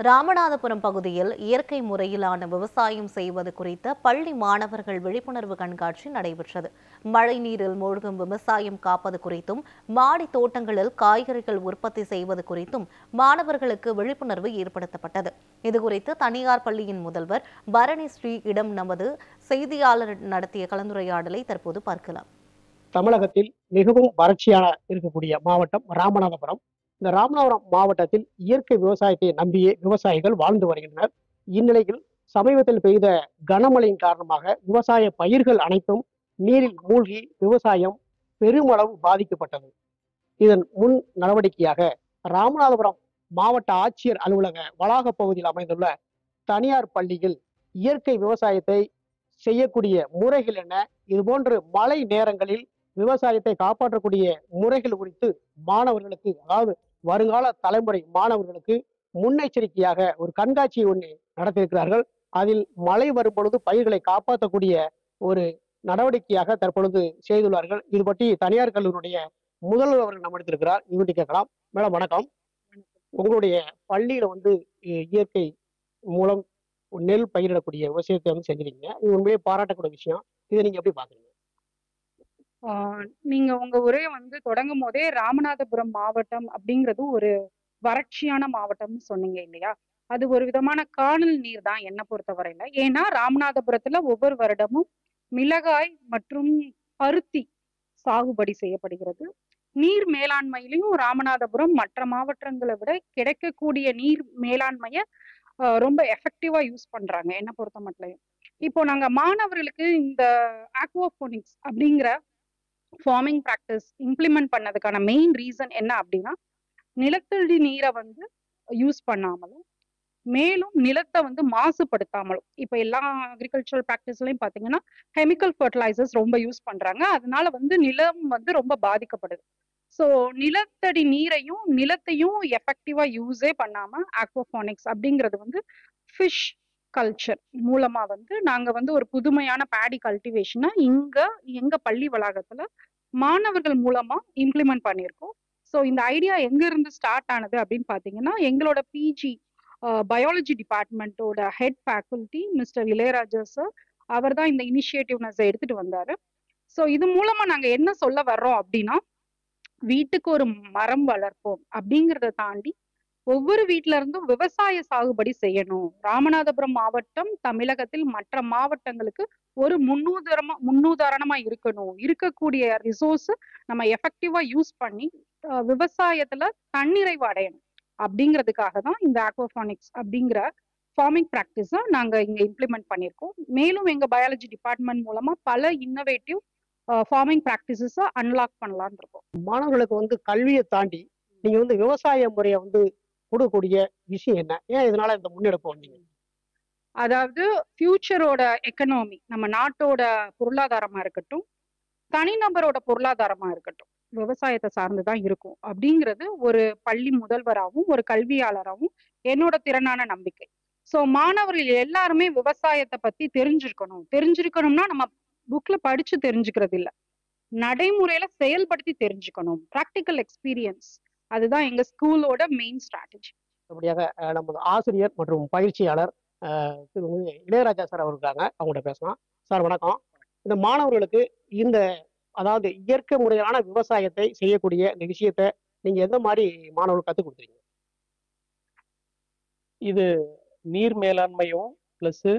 ராமநாதபுரம் பகுதியில் இயற்கை முறையிலான விவசாயம் செய்வது குறித்த பள்ளி மாணவர்கள் விழிப்புணர்வு கண்காட்சி நடைபெற்றது. மழைநீரில் மூழ்கும் விவசாயம் காப்பது குறித்தும், மாடி தோட்டங்களில் காய்கறிகள் உற்பத்தி செய்வது குறித்தும் மாணவர்களுக்கு விழிப்புணர்வு ஏற்படுத்தப்பட்டது. இதுகுறித்து தனியார் பள்ளியின் முதல்வர் பரணி ஸ்ரீ இடம் நமது செய்தியாளர் நடத்திய கலந்துரையாடலை தற்போது பார்க்கலாம். தமிழகத்தில் மிகவும் வறட்சியான இருக்கக்கூடிய மாவட்டம் ராமநாதபுரம். இந்த ராமநாதபுரம் மாவட்டத்தில் இயற்கை விவசாயத்தை நம்பியே விவசாயிகள் வாழ்ந்து வருகின்றனர். இந்நிலையில் சமீபத்தில் பெய்த கனமழையின் காரணமாக விவசாய பயிர்கள் அனைத்தும் நீரில் மூழ்கி விவசாயம் பெருமளவு பாதிக்கப்பட்டது. இதன் முன் நடவடிக்கையாக ராமநாதபுரம் மாவட்ட ஆட்சியர் அலுவலக வளாக பகுதியில் அமைந்துள்ள தனியார் பள்ளியில் இயற்கை விவசாயத்தை செய்யக்கூடிய முறைகள் என்ன, இதுபோன்று மழை நேரங்களில் விவசாயத்தை காப்பாற்றக்கூடிய முறைகள் குறித்து மாணவர்களுக்கு, அதாவது வருங்கால தலைமுறை மாணவர்களுக்கு முன்னெச்சரிக்கையாக ஒரு கண்காட்சி ஒன்று நடத்தியிருக்கிறார்கள். அதில் மழை வரும் பொழுது பயிர்களை காப்பாற்றக்கூடிய ஒரு நடவடிக்கையாக தற்பொழுது செய்துள்ளார்கள். இது பற்றி தனியார் கல்லூரியுடைய முதல்வர் அவர்கள் நம்ம எடுத்திருக்கிறார். இவர்கிட்ட கேட்கலாம். மேடம் வணக்கம். உங்களுடைய பள்ளியில இயற்கை மூலம் நெல் பயிரிடக்கூடிய விஷயத்தை செஞ்சிருக்கீங்க. இது உண்மையே பாராட்டக்கூடிய விஷயம். இதை நீங்க எப்படி பாக்குறீங்க? நீங்க உங்க உரையை தொடங்கும் போதே ராமநாதபுரம் மாவட்டம் அப்படிங்கிறது ஒரு வறட்சியான மாவட்டம்னு சொன்னீங்க இல்லையா? அது ஒரு விதமான காணல் நீர் தான் என்னை பொறுத்த வரையில. ஏன்னா ராமநாதபுரத்துல ஒவ்வொரு வருடமும் மிளகாய் மற்றும் பருத்தி சாகுபடி செய்யப்படுகிறது. நீர் மேலாண்மையிலையும் ராமநாதபுரம் மற்ற மாவட்டங்களை விட கிடைக்கக்கூடிய நீர் மேலாண்மைய ரொம்ப எஃபெக்டிவா யூஸ் பண்றாங்க என்னை பொறுத்த மட்டும். இப்போ நாங்க மாணவர்களுக்கு இந்த ஆக்வாபோனிக்ஸ் அப்படிங்கிற ஃபார்மிங் ப்ராக்டிஸ் இம்ப்ளிமெண்ட் பண்ணதுக்கான மெயின் ரீசன் என்ன அப்படின்னா, நிலத்தடி நீரை யூஸ் பண்ணாமலும் மேலும் நிலத்தை மாசுபடுத்தாமலும். இப்போ எல்லா அக்ரிகல்ச்சரல் ப்ராக்டிஸ்லையும் பார்த்தீங்கன்னா கெமிக்கல் ஃபர்டிலைசர்ஸ் ரொம்ப யூஸ் பண்றாங்க. அதனால நிலம் ரொம்ப பாதிக்கப்படுது. ஸோ நிலத்தடி நீரையும் நிலத்தையும் எஃபெக்டிவா யூஸே பண்ணாம ஆக்வாபானிக்ஸ் அப்படிங்கிறது ஃபிஷ் கல்ச்சர் மூலமா நாங்க ஒரு புதுமையான பேடி கல்டிவேஷனை எங்க பள்ளி வளாகத்துல மாணவர்கள் மூலமா இம்ப்ளிமெண்ட் பண்ணியிருக்கோம். ஸோ இந்த ஐடியா எங்க இருந்து ஸ்டார்ட் ஆனது அப்படின்னு பாத்தீங்கன்னா, எங்களோட பிஜி பயாலஜி டிபார்ட்மெண்ட்டோட head faculty mister Ilayaraja sir, அவர் தான் இந்த இனிஷியேட்டிவ்னஸை எடுத்துட்டு வந்தாரு. ஸோ இது மூலமா நாங்க என்ன சொல்ல வர்றோம் அப்படின்னா, வீட்டுக்கு ஒரு மரம் வளர்ப்போம் அப்படிங்கிறத தாண்டி ஒவ்வொரு வீட்டுல இருந்தும் விவசாய சாகுபடி செய்யணும். ராமநாதபுரம் மாவட்டம் தமிழகத்தில் மற்ற மாவட்டங்களுக்கு ஒரு முன்னுதாரணமா இருக்கணும். இருக்கக்கூடிய ரிசோர்ஸ் நம்ம எஃபெக்டிவா யூஸ் பண்ணி விவசாயத்துல தன்னிறைவு அடையணும் அப்படிங்கிறதுக்காக தான் இந்த ஆக்வாபானிக்ஸ் அப்படிங்கிற ஃபார்மிங் ப்ராக்டிஸை நாங்க இங்க இம்ப்ளிமெண்ட் பண்ணியிருக்கோம். மேலும் எங்க பயாலஜி டிபார்ட்மெண்ட் மூலமா பல இன்னோவேட்டிவ் ஃபார்மிங் ப்ராக்டிசஸை அன்லாக் பண்ணலான்னு இருக்கோம். மாணவர்களுக்கு கல்வியை தாண்டி நீங்க விவசாய முறையை கொடுக்கக்கூடிய விஷயம் என்ன? ஏன் இதனால இந்த முன்னெடுப்பு வந்தீங்க? அதாவது ஃபியூச்சரோட எக்கனாமி, நம்ம நாட்டோட பொருளாதாரமா இருக்கட்டும், தனிநபரோட பொருளாதாரமா இருக்கட்டும், விவசாயத்தை சார்ந்துதான் இருக்கும் அப்படிங்கிறது ஒரு பள்ளி முதல்வராகவும் ஒரு கல்வியாளராகவும் என்னோட திறனான நம்பிக்கை. ஸோ மாணவர்கள் எல்லாருமே விவசாயத்தை பத்தி தெரிஞ்சிருக்கணும்னா நம்ம புக்ல படிச்சு தெரிஞ்சுக்கிறது இல்லை, நடைமுறையில செயல்படுத்தி தெரிஞ்சுக்கணும். ப்ராக்டிக்கல் எக்ஸ்பீரியன்ஸ், அதுதான் எங்க ஸ்கூலோட மெயின் ஸ்ட்ராட்டஜி. அப்படியாக நமது ஆசிரியர் மற்றும் பயிற்சியாளர் இளையராஜா சார் அவர் இருக்காங்க. அவங்கள்ட்ட பேசலாம். சார் வணக்கம். இந்த மாணவர்களுக்கு அதாவது இயற்கை முறையான விவசாயத்தை செய்யக்கூடிய இந்த விஷயத்த நீங்க எந்த மாதிரி மாணவர்களுக்கு கற்றுக் கொடுக்குறீங்க? இது நீர் மேலாண்மையும் பிளஸ்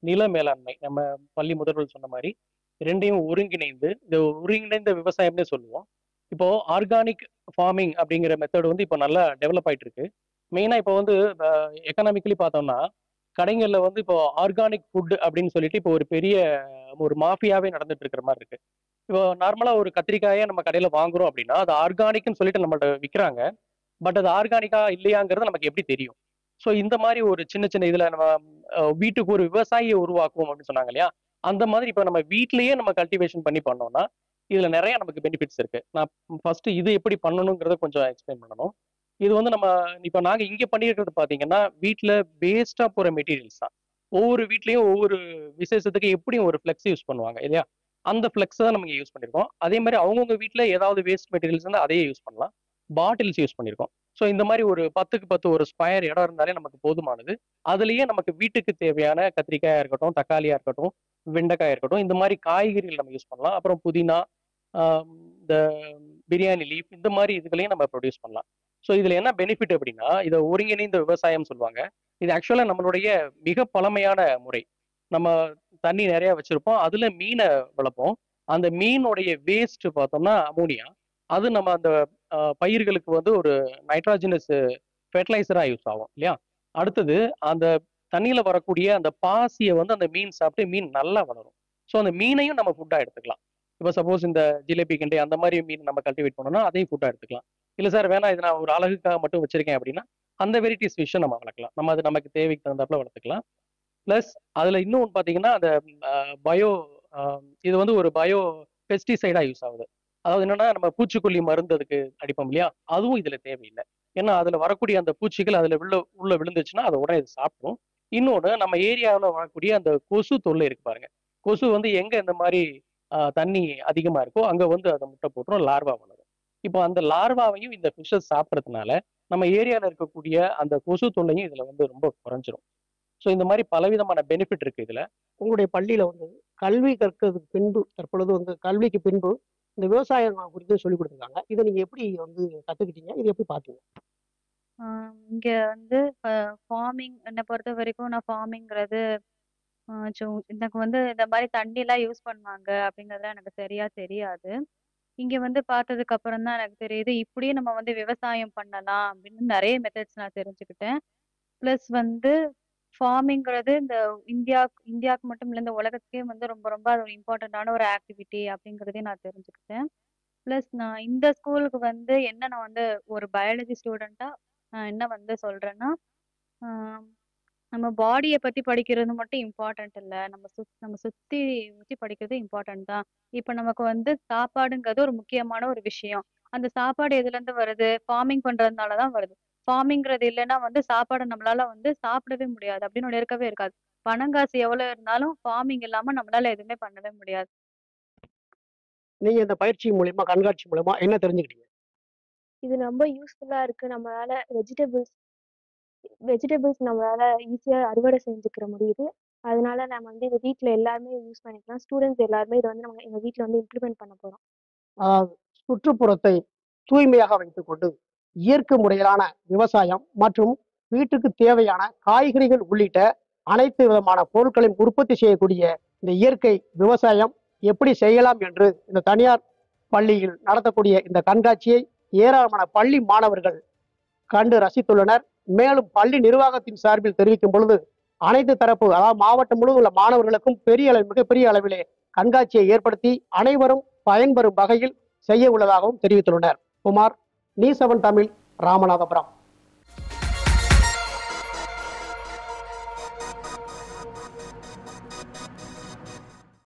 நில மேலாண்மை, நம்ம பள்ளி முதல்வர் சொன்ன மாதிரி ரெண்டையும் ஒருங்கிணைந்து இந்த ஒருங்கிணைந்த விவசாயம்னே சொல்லுவோம். இப்போ ஆர்கானிக் ஃபார்மிங் அப்படிங்கிற மெத்தட் இப்போ நல்லா டெவலப் ஆயிட்டு இருக்கு. மெயினா இப்போ எக்கனாமிக்கலி பார்த்தோம்னா கடைகள்ல இப்போ ஆர்கானிக் ஃபுட் அப்படின்னு சொல்லிட்டு இப்போ ஒரு பெரிய ஒரு மாஃபியாவே நடந்துட்டு இருக்கிற மாதிரி இருக்கு. இப்போ நார்மலா ஒரு கத்திரிக்காயை நம்ம கடையில வாங்குறோம் அப்படின்னா அது ஆர்கானிக்னு சொல்லிட்டு நம்மள்ட்ட விற்கிறாங்க. பட் அது ஆர்கானிக்கா இல்லையாங்கிறது நமக்கு எப்படி தெரியும்? ஸோ இந்த மாதிரி ஒரு சின்ன சின்ன இதுல நம்ம வீட்டுக்கு ஒரு விவசாயியை உருவாக்குவோம் அப்படின்னு சொன்னாங்க இல்லையா? அந்த மாதிரி இப்போ நம்ம வீட்லயே நம்ம கல்டிவேஷன் பண்ணி பண்ணோம்னா இதுல நிறைய நமக்கு பெனிஃபிட்ஸ் இருக்கு. நான் ஃபர்ஸ்ட் இது எப்படி பண்ணணுங்கிறத கொஞ்சம் எக்ஸ்பிளைன் பண்ணணும். இது நம்ம இப்போ நாங்க இங்க பண்ணியிருக்கிறது பாத்தீங்கன்னா வீட்டுல வேஸ்டா போற மெட்டீரியல்ஸ் தான். ஒவ்வொரு வீட்லயும் ஒவ்வொரு விசேஷத்துக்கு எப்படியும் ஒரு ஃபிளெக்ஸ் யூஸ் பண்ணுவாங்க இல்லையா? அந்த ஃபிளெக்ஸ் தான் நம்ம யூஸ் பண்ணிருக்கோம். அதே மாதிரி அவங்கவுங்க வீட்டுல ஏதாவது வேஸ்ட் மெட்டீரியல்ஸ் இருந்தால் அதையே யூஸ் பண்ணலாம். பாட்டில்ஸ் யூஸ் பண்ணியிருக்கோம். ஸோ இந்த மாதிரி ஒரு 10க்கு 10 ஒரு ஸ்கொயர் இடம் இருந்தாலே நமக்கு போதுமானது. அதுலயே நமக்கு வீட்டுக்கு தேவையான கத்திரிக்காயா இருக்கட்டும், தக்காளியா இருக்கட்டும், வெண்டைக்காயா இருக்கட்டும், இந்த மாதிரி காய்கறிகள் நம்ம யூஸ் பண்ணலாம். அப்புறம் புதினா, இந்த பிரியாணி லீஃப், இந்த மாதிரி இதுகளையும் நம்ம ப்ரொடியூஸ் பண்ணலாம். ஸோ இதுல என்ன பெனிஃபிட் அப்படின்னா, இதை ஒருங்கிணைந்த விவசாயம் சொல்லுவாங்க. இது ஆக்சுவலா நம்மளுடைய மிக பழமையான முறை. நம்ம தண்ணி நிறைய வச்சிருப்போம். அதுல மீனை வளர்ப்போம். அந்த மீனுடைய வேஸ்ட் பார்த்தோம்னா அமோனியா. அது நம்ம அந்த பயிர்களுக்கு வந்து ஒரு நைட்ரோஜனஸ் ஃபெர்டிலைசரா யூஸ் ஆகும் இல்லையா? அடுத்தது அந்த தண்ணியில வரக்கூடிய அந்த பாசியை வந்து அந்த மீன் சாப்பிட்டு மீன் நல்லா வளரும். ஸோ அந்த மீனையும் நம்ம ஃபுட்டா எடுத்துக்கலாம். இப்போ சப்போஸ் இந்த ஜிலேபி கெண்டை அந்த மாதிரி மீன் நம்ம கல்டிவேட் பண்ணோம்னா அதையும் ஃபுட்டா எடுத்துக்கலாம். இல்ல சார் வேணாம் இது நான் ஒரு அழகுக்காக மட்டும் வச்சிருக்கேன் அப்படின்னா அந்த வெரைட்டிஸ் ஃபிஷ்ஷை நம்ம வளர்க்கலாம். நம்ம அது நமக்கு தேவைக்கு தகுந்தாப்புல வளர்த்துக்கலாம். பிளஸ் அதுல இன்னொன்று பார்த்தீங்கன்னா அந்த பயோ இது வந்து ஒரு பயோ பெஸ்டிசைடா யூஸ் ஆகுது. அதாவது என்னன்னா நம்ம பூச்சிக்கொல்லி மருந்து அதுக்கு அடிப்போம் இல்லையா? அதுவும் இதுல தேவையில்லை. ஏன்னா அதுல வரக்கூடிய அந்த பூச்சிகள் அதுல உள்ள விழுந்துச்சுன்னா அதை உடனே இது சாப்பிடும். இன்னொன்று நம்ம ஏரியாவில் வரக்கூடிய அந்த கொசு தொல்லை இருக்கு பாருங்க. கொசு வந்து எங்க இந்த மாதிரி தண்ணி அதிகமா இருக்கோ அங்க வந்து அதை முட்டை போட்டுரும், லார்வா வளரும். இப்போ அந்த லார்வாவையும் இந்த ஃபிஷஸ் சாப்பிட்றதுனால நம்ம ஏரியாவில் இருக்கக்கூடிய அந்த கொசு தொல்லையும் இதுல வந்து ரொம்ப குறைஞ்சிரும். ஸோ இந்த மாதிரி பலவிதமான பெனிஃபிட் இருக்கு இதுல. உங்களுடைய பள்ளியில வந்து கல்வி கற்கிறதுக்கு பின்பு, தற்பொழுது வந்து கல்விக்கு பின்பு இந்த விவசாயம் குறித்து சொல்லிக் கொடுத்துருக்காங்க. இதை நீங்க எப்படி வந்து கத்துக்கிட்டீங்க? இது எப்படி பார்த்தீங்க? இங்க வந்து ஃபார்மிங் என்ன பொறுத்த வரைக்கும் நான் ஃபார்மிங்கிறது எனக்கு வந்து இந்த மாதிரி தண்ணிலாம் யூஸ் பண்ணுவாங்க அப்படிங்கிறதுலாம் எனக்கு சரியா தெரியாது. இங்க வந்து பார்த்ததுக்கு அப்புறம் தான் எனக்கு தெரியுது, இப்படியும் நம்ம வந்து விவசாயம் பண்ணலாம் அப்படின்னு நிறைய மெத்தட்ஸ் நான் தெரிஞ்சுக்கிட்டேன். ப்ளஸ் வந்து ஃபார்மிங்கிறது இந்த இந்தியாவுக்கு மட்டும் இல்ல, இந்த உலகத்துக்கே வந்து ரொம்ப ரொம்ப அது ஒரு இம்பார்ட்டன்டான ஒரு ஆக்டிவிட்டி அப்படிங்கிறதையும் நான் தெரிஞ்சுக்கிட்டேன். ப்ளஸ் நான் இந்த ஸ்கூலுக்கு வந்து என்ன நான் வந்து ஒரு பயாலஜி ஸ்டூடெண்ட்டா நான் என்ன வந்து சொல்றேன்னா, ஆஹ் நம்ம பாடியை பத்தி படிக்கிறது மட்டும் இம்பார்ட்டன்ட் இல்ல. நம்ம சுத்தி வச்சு படிக்கிறது இம்பார்ட்டன்ட் தான். இப்ப நமக்கு வந்து சாப்பாடுங்கிறது ஒரு முக்கியமான ஒரு விஷயம். அந்த சாப்பாடு எதுல இருந்து வருது? ஃபார்மிங் பண்றதுனால தான் வருது. ஃபார்மிங்கிறது இல்லைன்னா வந்து சாப்பாட நம்மளால வந்து சாப்பிடவே முடியாது. அப்படின்னு ஒண்ணு இருக்கவே இருக்காது. பணம் காசு எவ்வளவு இருந்தாலும் ஃபார்மிங் இல்லாம நம்மளால எதுவுமே பண்ணவே முடியாது. நீங்க இந்த பயிற்சி மூலியமா, கண்காட்சி மூலியமா என்ன தெரிஞ்சுக்கிட்டீங்க? இது ரொம்ப யூஸ்ஃபுல்லா இருக்கு. நம்மளால வெஜிடபிள்ஸ் நம்மளால ஈஸியா அறுவடை செஞ்சுக்கிற முடியுது. அதனால நம்ம வந்து இத வீட்ல எல்லாருமே யூஸ் பண்ணிக்கலாம். ஸ்டூடெண்ட்ஸ் எல்லாருமே இத வந்து நம்ம எங்க வீட்ல வந்து இம்ப்ளிமெண்ட் பண்ண போறோம். அதாவது சுற்றுப்புறத்தை தூய்மையாக வைத்துக்கொண்டு இயற்கை முறையிலான விவசாயம் மற்றும் வீட்டுக்கு தேவையான காய்கறிகள் உள்ளிட்ட அனைத்து விதமான பொருட்களையும் உற்பத்தி செய்யக்கூடிய இந்த இயற்கை விவசாயம் எப்படி செய்யலாம் என்று இந்த தனியார் பள்ளியில் நடத்தக்கூடிய இந்த கண்காட்சியை ஏராளமான பள்ளி மாணவர்கள் கண்டு ரசித்துள்ளனர். மேலும் பள்ளி நிர்வாகத்தின் சார்பில் தெரிவிக்கும் பொழுது அனைத்து தரப்பு, அதாவது மாவட்டம் முழுவதும் உள்ள மாணவர்களுக்கும் மிகப்பெரிய அளவிலே கண்காட்சியை ஏற்படுத்தி அனைவரும் பயன்பெறும் வகையில் செய்ய உள்ளதாகவும் தெரிவித்துள்ளனர். குமார், நியூஸ் 7 தமிழ், ராமநாதபுரம்.